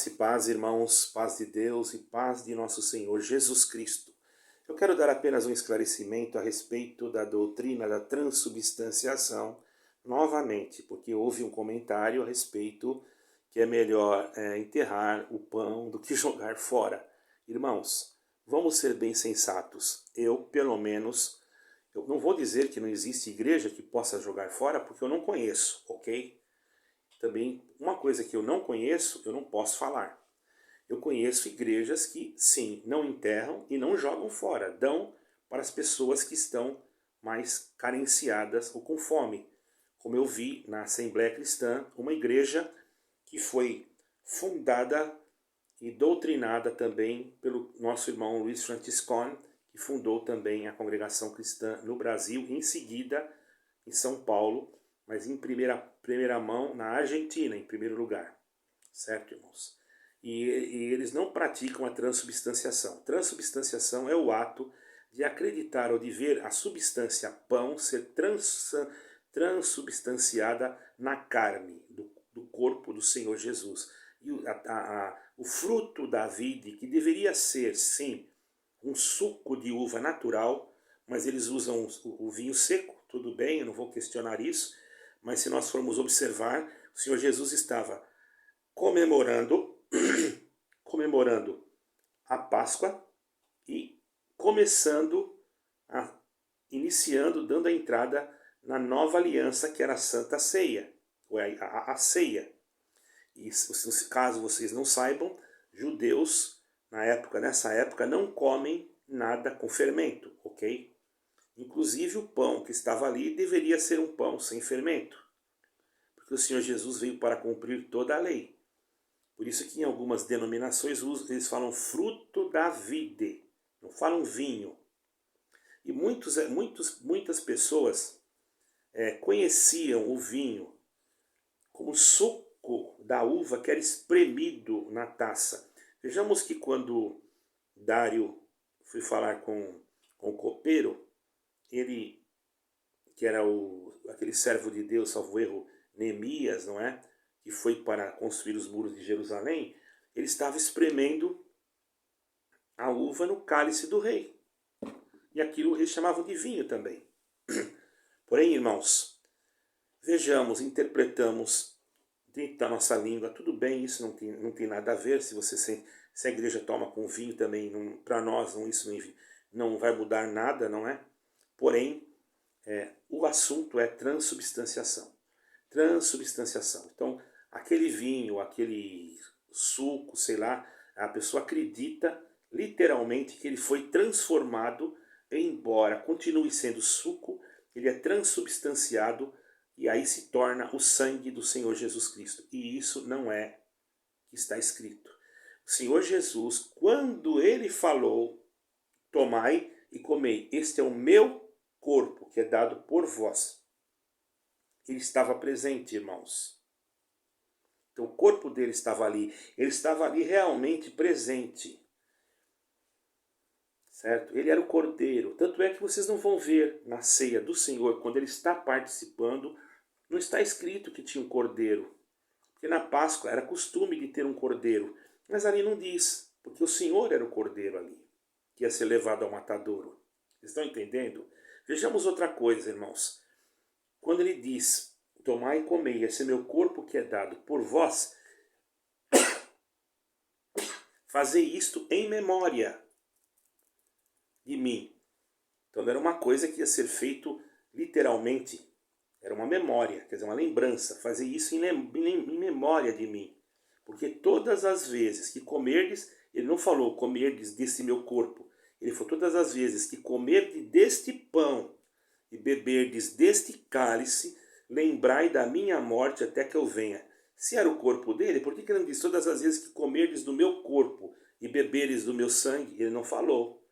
Graça e paz, irmãos, paz de Deus e paz de nosso Senhor Jesus Cristo. Eu quero dar apenas um esclarecimento a respeito da doutrina da transubstanciação, novamente, porque houve um comentário a respeito que é melhor enterrar o pão do que jogar fora. Irmãos, vamos ser bem sensatos. Eu, pelo menos, eu não vou dizer que não existe igreja que possa jogar fora, porque eu não conheço, ok? Também, uma coisa que eu não conheço, eu não posso falar. Eu conheço igrejas que, sim, não enterram e não jogam fora, dão para as pessoas que estão mais carenciadas ou com fome. Como eu vi na Assembleia Cristã, uma igreja que foi fundada e doutrinada também pelo nosso irmão Luiz Franciscon, que fundou também a Congregação Cristã no Brasil, em seguida em São Paulo, mas em primeira mão na Argentina, em primeiro lugar. Certo, irmãos? E eles não praticam a transubstanciação. Transubstanciação é o ato de acreditar ou de ver a substância pão ser transubstanciada na carne do corpo do Senhor Jesus. E o fruto da vide, que deveria ser, sim, um suco de uva natural, mas eles usam o vinho seco, tudo bem, eu não vou questionar isso, mas se nós formos observar, o Senhor Jesus estava comemorando a Páscoa e iniciando, dando a entrada na nova aliança, que era a Santa Ceia, ou a ceia. E caso vocês não saibam, judeus nessa época não comem nada com fermento, ok? Inclusive o pão que estava ali deveria ser um pão sem fermento, porque o Senhor Jesus veio para cumprir toda a lei. Por isso que em algumas denominações eles falam fruto da vide, não falam vinho. E muitas pessoas conheciam o vinho como suco da uva que era espremido na taça. Vejamos que quando Dário foi falar com o copeiro, ele, que era aquele servo de Deus, salvo erro, Neemias, não é? Que foi para construir os muros de Jerusalém, ele estava espremendo a uva no cálice do rei. E aquilo eles chamavam de vinho também. Porém, irmãos, vejamos, interpretamos dentro da nossa língua, tudo bem, isso não tem nada a ver, se a igreja toma com vinho também, para nós isso não vai mudar nada, não é? Porém, o assunto é transubstanciação. Transubstanciação. Então, aquele vinho, aquele suco, sei lá, a pessoa acredita literalmente que ele foi transformado, embora continue sendo suco, ele é transubstanciado e aí se torna o sangue do Senhor Jesus Cristo. E isso não é que está escrito. O Senhor Jesus, quando ele falou, tomai e comei, este é o meu corpo que é dado por vós. Ele estava presente, irmãos. Então o corpo dele estava ali. Ele estava ali realmente presente. Certo? Ele era o cordeiro. Tanto é que vocês não vão ver na ceia do Senhor, quando ele está participando, não está escrito que tinha um cordeiro. Porque na Páscoa era costume de ter um cordeiro. Mas ali não diz, porque o Senhor era o cordeiro ali, que ia ser levado ao matadouro. Vocês estão entendendo? Vejamos outra coisa, irmãos. Quando ele diz, tomai e comei, esse é meu corpo que é dado por vós, fazei isto em memória de mim. Então não era uma coisa que ia ser feito literalmente, era uma memória, quer dizer, uma lembrança, fazer isso em memória de mim. Porque todas as vezes que comerdes, ele não falou comerdes desse meu corpo, ele falou todas as vezes que comerdes deste pão e beberdes deste cálice, lembrai da minha morte até que eu venha. Se era o corpo dele, por que ele não disse todas as vezes que comerdes do meu corpo e beberes do meu sangue? Ele não falou.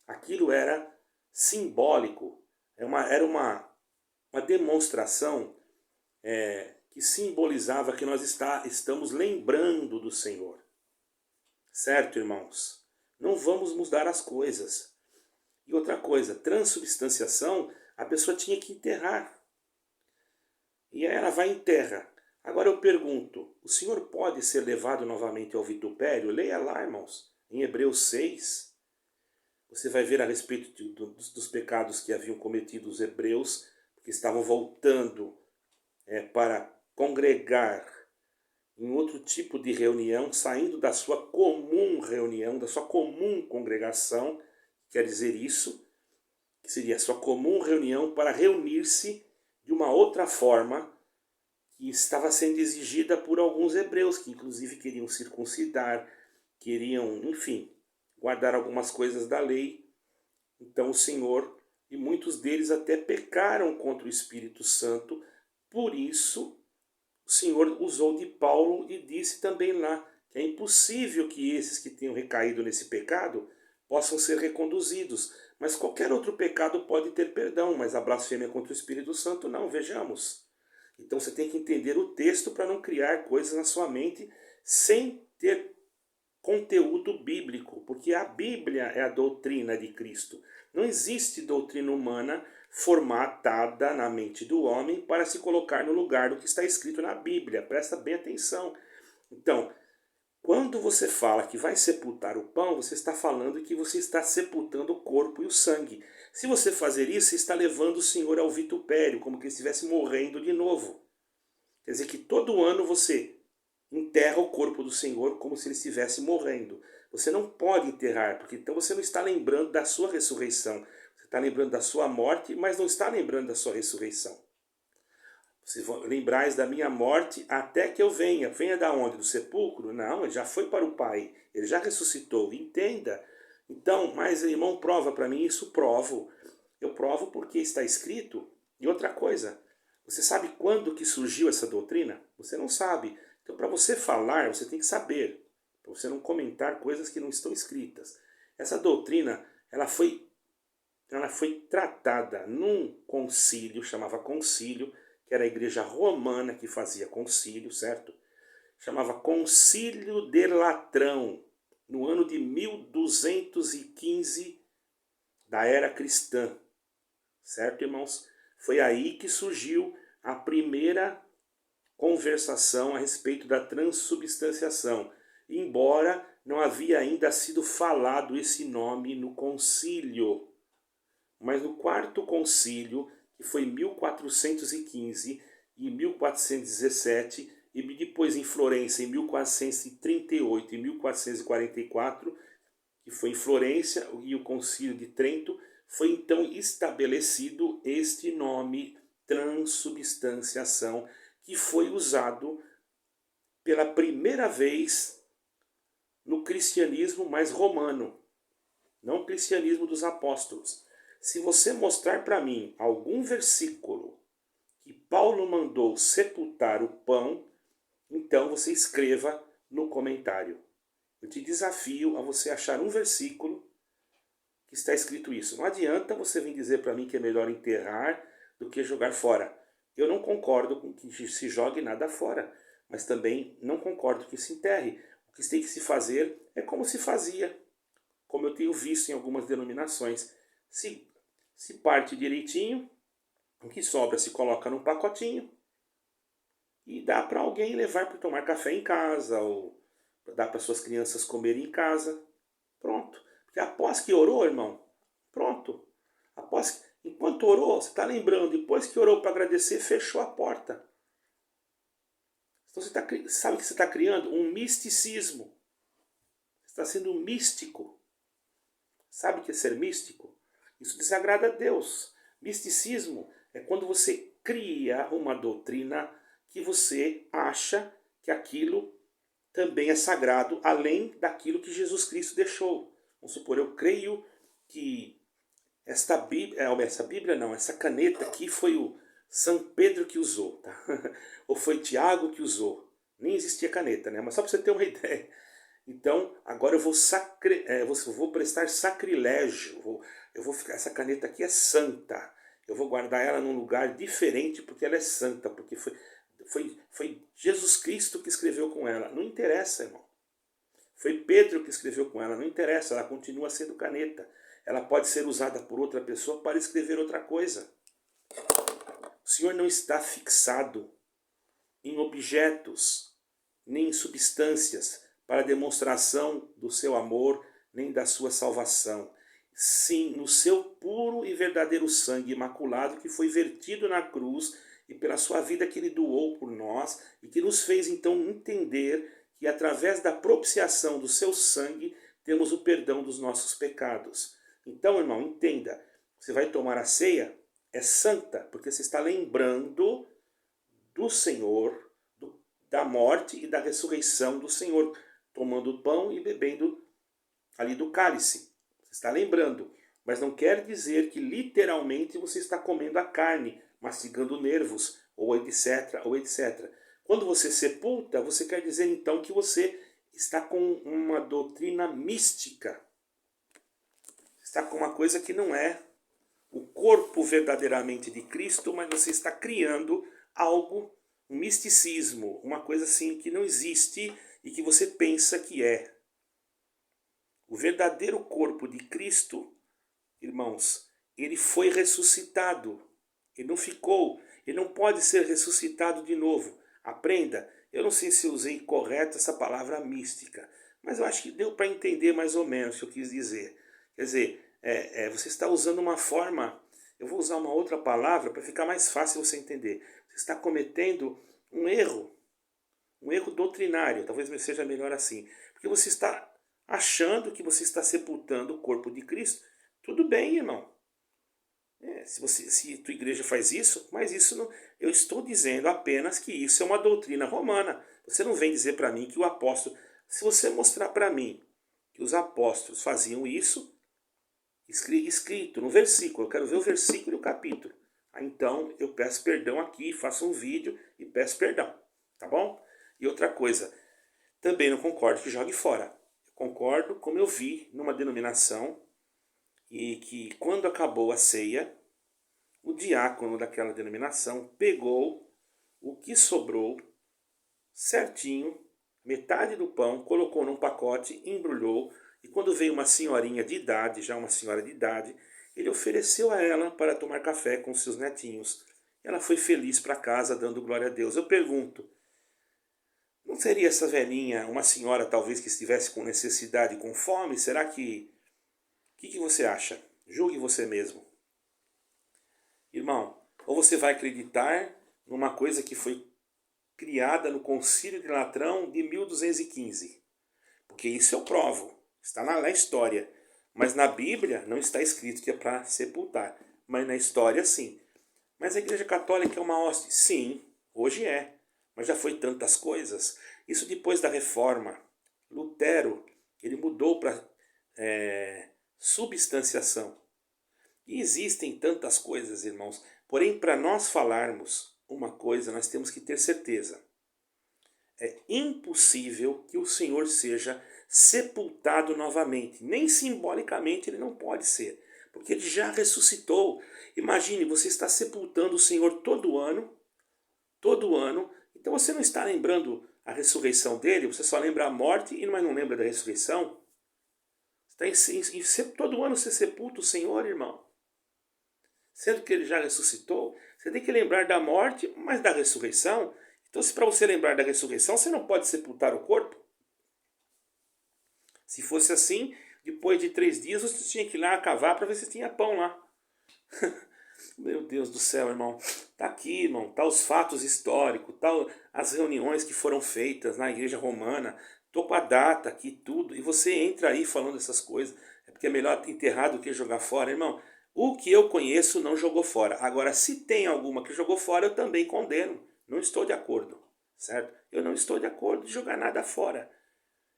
Aquilo era simbólico, era uma demonstração que simbolizava que nós estamos lembrando do Senhor. Certo, irmãos? Não vamos mudar as coisas. E outra coisa, transubstanciação, a pessoa tinha que enterrar. E aí ela vai e enterra. Agora eu pergunto, o senhor pode ser levado novamente ao vitupério? Leia lá, irmãos, em Hebreus 6, você vai ver a respeito dos pecados que haviam cometido os hebreus, que estavam voltando para congregar em outro tipo de reunião, saindo da sua comum reunião, da sua comum congregação, quer dizer isso, que seria a sua comum reunião para reunir-se de uma outra forma que estava sendo exigida por alguns hebreus, que inclusive queriam circuncidar, queriam, enfim, guardar algumas coisas da lei. Então o Senhor, e muitos deles até pecaram contra o Espírito Santo, por isso o Senhor usou de Paulo e disse também lá que é impossível que esses que tenham recaído nesse pecado possam ser reconduzidos. Mas qualquer outro pecado pode ter perdão, mas a blasfêmia contra o Espírito Santo não, vejamos. Então você tem que entender o texto para não criar coisas na sua mente sem ter conteúdo bíblico, porque a Bíblia é a doutrina de Cristo. Não existe doutrina humana formatada na mente do homem para se colocar no lugar do que está escrito na Bíblia. Presta bem atenção. Então, quando você fala que vai sepultar o pão, você está falando que você está sepultando o corpo e o sangue. Se você fazer isso, você está levando o Senhor ao vitupério, como que ele estivesse morrendo de novo. Quer dizer que todo ano você enterra o corpo do Senhor como se ele estivesse morrendo. Você não pode enterrar, porque então você não está lembrando da sua ressurreição. Você está lembrando da sua morte, mas não está lembrando da sua ressurreição. Se lembrais da minha morte até que eu venha. Venha da onde? Do sepulcro? Não, ele já foi para o Pai. Ele já ressuscitou. Entenda. Então, mas irmão, prova para mim isso? Provo. Eu provo porque está escrito. E outra coisa, você sabe quando que surgiu essa doutrina? Você não sabe. Então, para você falar, você tem que saber. Para você não comentar coisas que não estão escritas. Essa doutrina, ela foi tratada num concílio, chamava concílio, que era a igreja romana que fazia concílio, certo? Chamava Concílio de Latrão, no ano de 1215 da era cristã, certo, irmãos? Foi aí que surgiu a primeira conversação a respeito da transubstanciação, embora não havia ainda sido falado esse nome no concílio. Mas no quarto concílio, que foi em 1415 e 1417, e depois em Florença em 1438 e 1444, que foi em Florença, e o concílio de Trento, foi então estabelecido este nome transubstanciação, que foi usado pela primeira vez no cristianismo mais romano, não o cristianismo dos apóstolos. Se você mostrar para mim algum versículo que Paulo mandou sepultar o pão, então você escreva no comentário. Eu te desafio a você achar um versículo que está escrito isso. Não adianta você vir dizer para mim que é melhor enterrar do que jogar fora. Eu não concordo com que se jogue nada fora, mas também não concordo que se enterre. O que tem que se fazer é como se fazia, como eu tenho visto em algumas denominações. Se parte direitinho, o que sobra se coloca num pacotinho e dá para alguém levar para tomar café em casa ou dá para suas crianças comerem em casa. Pronto. Porque após que orou, irmão, pronto. Enquanto orou, você está lembrando, depois que orou para agradecer, fechou a porta. Então sabe que você está criando? Um misticismo. Você está sendo um místico. Sabe o que é ser místico? Isso desagrada a Deus. Misticismo é quando você cria uma doutrina que você acha que aquilo também é sagrado, além daquilo que Jesus Cristo deixou. Vamos supor, eu creio que essa caneta aqui foi o São Pedro que usou, tá? Ou foi Tiago que usou. Nem existia caneta, né? Mas só para você ter uma ideia. Então, agora eu vou prestar sacrilégio. Essa caneta aqui é santa. Eu vou guardar ela num lugar diferente porque ela é santa, porque foi Jesus Cristo que escreveu com ela. Não interessa, irmão. Foi Pedro que escreveu com ela. Não interessa, ela continua sendo caneta. Ela pode ser usada por outra pessoa para escrever outra coisa. O Senhor não está fixado em objetos, nem em substâncias, para demonstração do seu amor, nem da sua salvação. Sim, no seu puro e verdadeiro sangue imaculado que foi vertido na cruz e pela sua vida que ele doou por nós e que nos fez então entender que através da propiciação do seu sangue temos o perdão dos nossos pecados. Então, irmão, entenda, você vai tomar a ceia, é santa, porque você está lembrando do Senhor, da morte e da ressurreição do Senhor, tomando o pão e bebendo ali do cálice. Você está lembrando, mas não quer dizer que literalmente você está comendo a carne, mastigando nervos, ou etc, ou etc. Quando você sepulta, você quer dizer então que você está com uma doutrina mística. Está com uma coisa que não é o corpo verdadeiramente de Cristo, mas você está criando algo, um misticismo, uma coisa assim que não existe e que você pensa que é. O verdadeiro corpo de Cristo, irmãos, ele foi ressuscitado. Ele não ficou, ele não pode ser ressuscitado de novo. Aprenda, eu não sei se eu usei correto essa palavra mística, mas eu acho que deu para entender mais ou menos o que eu quis dizer. Quer dizer, você está usando uma forma, eu vou usar uma outra palavra para ficar mais fácil você entender. Você está cometendo um erro doutrinário, talvez seja melhor assim, porque você está achando que você está sepultando o corpo de Cristo. Tudo bem, irmão. Se tua igreja faz isso, mas isso não, eu estou dizendo apenas que isso é uma doutrina romana. Você não vem dizer para mim que o apóstolo, se você mostrar para mim que os apóstolos faziam isso, escrito no versículo, eu quero ver o versículo e o capítulo. Então eu peço perdão aqui, faço um vídeo e peço perdão, tá bom? E outra coisa, também não concordo que jogue fora. Eu concordo como eu vi numa denominação e que quando acabou a ceia, o diácono daquela denominação pegou o que sobrou certinho, metade do pão, colocou num pacote, embrulhou, e quando veio uma senhorinha de idade, já uma senhora de idade, ele ofereceu a ela para tomar café com seus netinhos. Ela foi feliz para casa, dando glória a Deus. Eu pergunto, não seria essa velhinha uma senhora talvez que estivesse com necessidade, com fome? Será que... O que você acha? Julgue você mesmo. Irmão, ou você vai acreditar numa coisa que foi criada no Concílio de Latrão de 1215. Porque isso eu provo. Está na história. Mas na Bíblia não está escrito que é para sepultar. Mas na história sim. Mas a Igreja Católica é uma hoste? Sim, hoje é. Mas já foi tantas coisas. Isso depois da Reforma. Lutero, ele mudou para substanciação. E existem tantas coisas, irmãos. Porém, para nós falarmos uma coisa, nós temos que ter certeza. É impossível que o Senhor seja sepultado novamente. Nem simbolicamente ele não pode ser. Porque ele já ressuscitou. Imagine, você está sepultando o Senhor todo ano. Todo ano. Então você não está lembrando a ressurreição dele. Você só lembra a morte, mas não lembra da ressurreição. Todo ano você sepulta o Senhor, irmão. Sendo que ele já ressuscitou, você tem que lembrar da morte, mas da ressurreição. Então, se para você lembrar da ressurreição, você não pode sepultar o corpo. Se fosse assim, depois de 3 dias, você tinha que ir lá cavar para ver se tinha pão lá. Meu Deus do céu, irmão. Tá aqui, irmão. Tá os fatos históricos, tá as reuniões que foram feitas na igreja romana. Tô com a data aqui, tudo. E você entra aí falando essas coisas. É porque é melhor enterrar do que jogar fora, irmão. O que eu conheço não jogou fora. Agora, se tem alguma que jogou fora, eu também condeno. Não estou de acordo, certo? Eu não estou de acordo de jogar nada fora.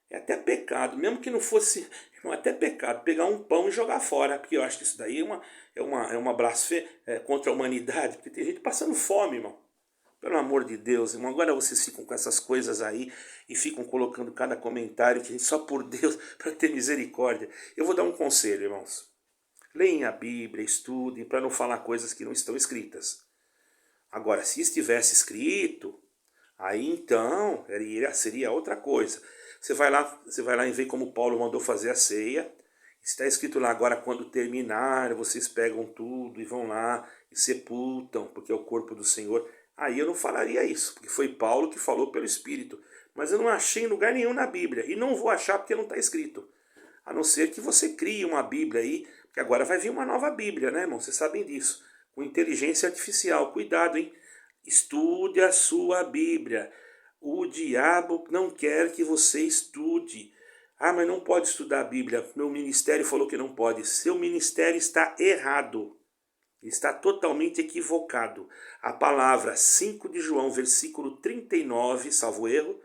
É até pecado, mesmo que não fosse, é até pecado pegar um pão e jogar fora, porque eu acho que isso daí é uma blasfêmia contra a humanidade, porque tem gente passando fome, irmão. Pelo amor de Deus, irmão, agora vocês ficam com essas coisas aí e ficam colocando cada comentário que só por Deus, para ter misericórdia. Eu vou dar um conselho, irmãos. Leem a Bíblia, estudem, para não falar coisas que não estão escritas. Agora, se estivesse escrito, aí então seria outra coisa. Você vai lá e vê como Paulo mandou fazer a ceia. Está escrito lá, agora quando terminar, vocês pegam tudo e vão lá e sepultam, porque é o corpo do Senhor. aí eu não falaria isso, porque foi Paulo que falou pelo Espírito. Mas eu não achei em lugar nenhum na Bíblia, e não vou achar porque não está escrito. A não ser que você crie uma Bíblia aí, porque agora vai vir uma nova Bíblia, né, irmão? Vocês sabem disso. Com inteligência artificial. Cuidado, hein? Estude a sua Bíblia. O diabo não quer que você estude. Ah, mas não pode estudar a Bíblia. Meu ministério falou que não pode. Seu ministério está errado. Está totalmente equivocado. A palavra 5 de João, versículo 39, salvo erro,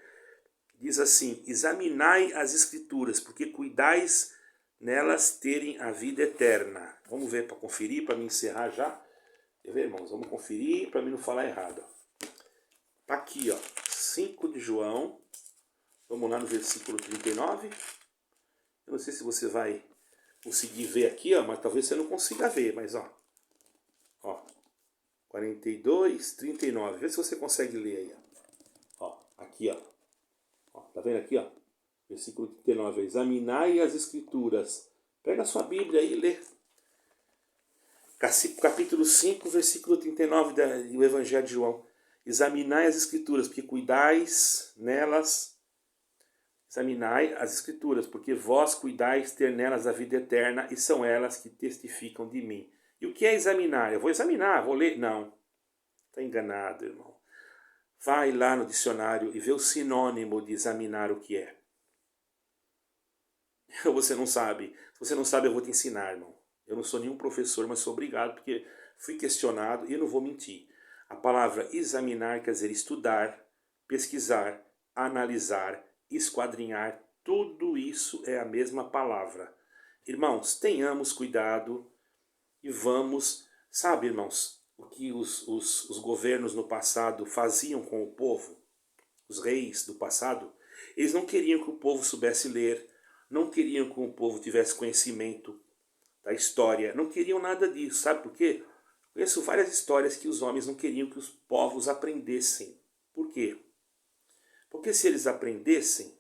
diz assim: examinai as escrituras, porque cuidais nelas terem a vida eterna. Vamos ver para conferir, para me encerrar já. Quer ver, irmãos? Vamos conferir para mim não falar errado. Está aqui, ó, 5 de João. Vamos lá no versículo 39. Eu não sei se você vai conseguir ver aqui, ó, mas talvez você não consiga ver, mas ó. 42, 39. Vê se você consegue ler aí, ó. Aqui, ó. Tá vendo aqui, ó? Versículo 39. Examinai as escrituras. Pega a sua Bíblia aí e lê. Capítulo 5, versículo 39 do Evangelho de João. Examinai as escrituras, porque cuidais nelas. Examinai as escrituras, porque vós cuidais ter nelas a vida eterna, e são elas que testificam de mim. E o que é examinar? Eu vou examinar, vou ler? Não. Está enganado, irmão. Vai lá no dicionário e vê o sinônimo de examinar o que é. Você não sabe. Se você não sabe, eu vou te ensinar, irmão. Eu não sou nenhum professor, mas sou obrigado, porque fui questionado e eu não vou mentir. A palavra examinar quer dizer estudar, pesquisar, analisar, esquadrinhar. Tudo isso é a mesma palavra. Irmãos, tenhamos cuidado e vamos... Sabe, irmãos, o que os governos no passado faziam com o povo? Os reis do passado? Eles não queriam que o povo soubesse ler, não queriam que o povo tivesse conhecimento da história, não queriam nada disso. Sabe por quê? Conheço várias histórias que os homens não queriam que os povos aprendessem. Por quê? Porque se eles aprendessem,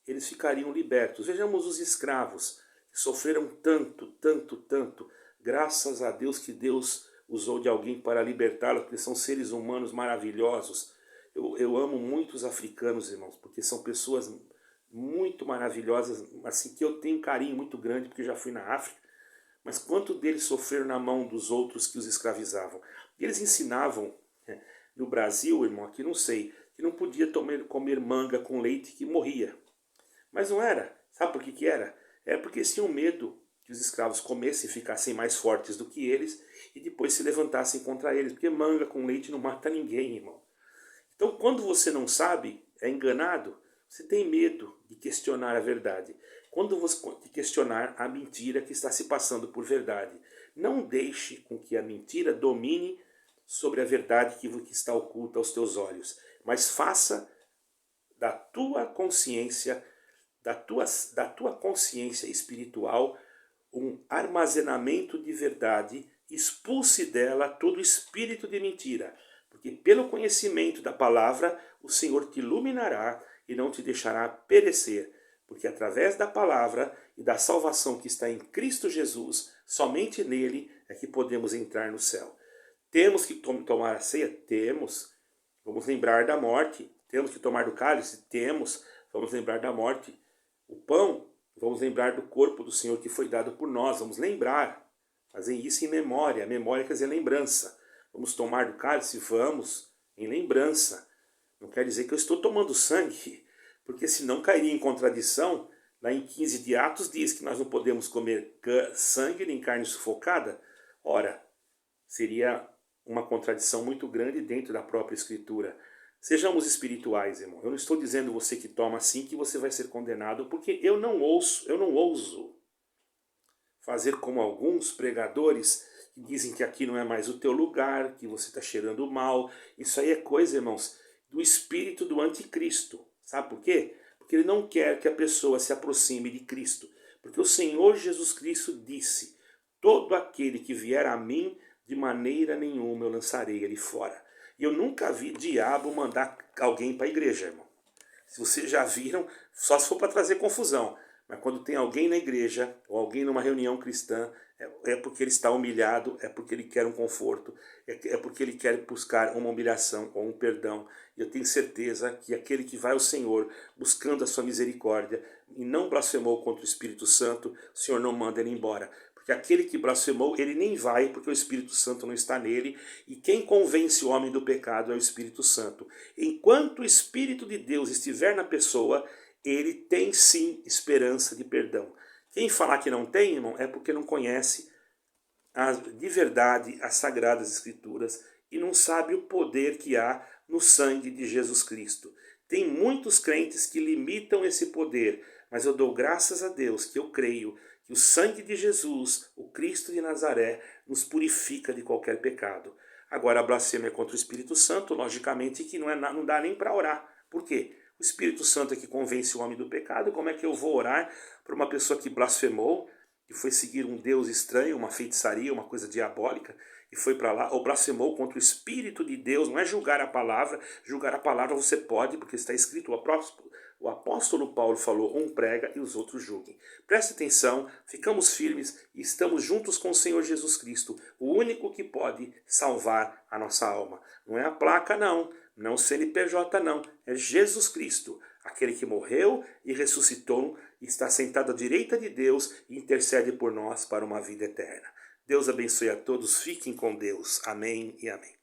eles ficariam libertos. Vejamos os escravos, que sofreram tanto, tanto, tanto. Graças a Deus que Deus usou de alguém para libertá-los, porque são seres humanos maravilhosos. Eu amo muitos africanos, irmãos, porque são pessoas muito maravilhosas, assim, que eu tenho um carinho muito grande, porque já fui na África. Mas quanto deles sofreram na mão dos outros que os escravizavam? E eles ensinavam, no Brasil, irmão, aqui não sei, que não podia comer manga com leite, que morria. Mas não era. Sabe por que era? É porque eles tinham medo que os escravos comessem e ficassem mais fortes do que eles e depois se levantassem contra eles. Porque manga com leite não mata ninguém, irmão. Então, quando você não sabe, é enganado, você tem medo de questionar a verdade. Quando você questionar a mentira que está se passando por verdade, não deixe com que a mentira domine sobre a verdade que está oculta aos teus olhos, mas faça da tua consciência, da tua consciência espiritual, um armazenamento de verdade, expulse dela todo espírito de mentira, porque pelo conhecimento da palavra o Senhor te iluminará e não te deixará perecer, porque através da palavra e da salvação que está em Cristo Jesus, somente nele é que podemos entrar no céu. Temos que tomar a ceia? Temos. Vamos lembrar da morte. Temos que tomar do cálice? Temos. Vamos lembrar da morte. O pão? Vamos lembrar do corpo do Senhor que foi dado por nós. Vamos lembrar. Fazer isso em memória. Memória quer dizer lembrança. Vamos tomar do cálice? Vamos. Em lembrança. Não quer dizer que eu estou tomando sangue, porque senão cairia em contradição. Lá em 15 de Atos diz que nós não podemos comer sangue nem carne sufocada. Ora, seria uma contradição muito grande dentro da própria Escritura. Sejamos espirituais, irmão. Eu não estou dizendo você que toma assim que você vai ser condenado, porque eu não ouso fazer como alguns pregadores que dizem que aqui não é mais o teu lugar, que você está cheirando mal. Isso aí é coisa, irmãos, do espírito do anticristo. Sabe por quê? Porque ele não quer que a pessoa se aproxime de Cristo. Porque o Senhor Jesus Cristo disse: todo aquele que vier a mim, de maneira nenhuma eu lançarei ele fora. E eu nunca vi diabo mandar alguém para a igreja, irmão. Se vocês já viram, só se for para trazer confusão. Mas quando tem alguém na igreja, ou alguém numa reunião cristã, é porque ele está humilhado, é porque ele quer um conforto, é porque ele quer buscar uma humilhação ou um perdão. E eu tenho certeza que aquele que vai ao Senhor buscando a sua misericórdia e não blasfemou contra o Espírito Santo, o Senhor não manda ele embora. Porque aquele que blasfemou, ele nem vai, porque o Espírito Santo não está nele, e quem convence o homem do pecado é o Espírito Santo. Enquanto o Espírito de Deus estiver na pessoa, ele tem sim esperança de perdão. Quem falar que não tem, irmão, é porque não conhece de verdade as Sagradas Escrituras e não sabe o poder que há no sangue de Jesus Cristo. Tem muitos crentes que limitam esse poder, mas eu dou graças a Deus que eu creio que o sangue de Jesus, o Cristo de Nazaré, nos purifica de qualquer pecado. Agora, a blasfêmia contra o Espírito Santo, logicamente que não dá nem para orar. Por quê? O Espírito Santo é que convence o homem do pecado. Como é que eu vou orar para uma pessoa que blasfemou, que foi seguir um Deus estranho, uma feitiçaria, uma coisa diabólica, e foi para lá, ou blasfemou contra o Espírito de Deus? Não é julgar a palavra você pode, porque está escrito, o apóstolo Paulo falou, um prega e os outros julguem. Preste atenção, ficamos firmes e estamos juntos com o Senhor Jesus Cristo, o único que pode salvar a nossa alma. Não é a placa não, não o CNPJ não, é Jesus Cristo, aquele que morreu e ressuscitou e está sentado à direita de Deus e intercede por nós para uma vida eterna. Deus abençoe a todos, fiquem com Deus. Amém e amém.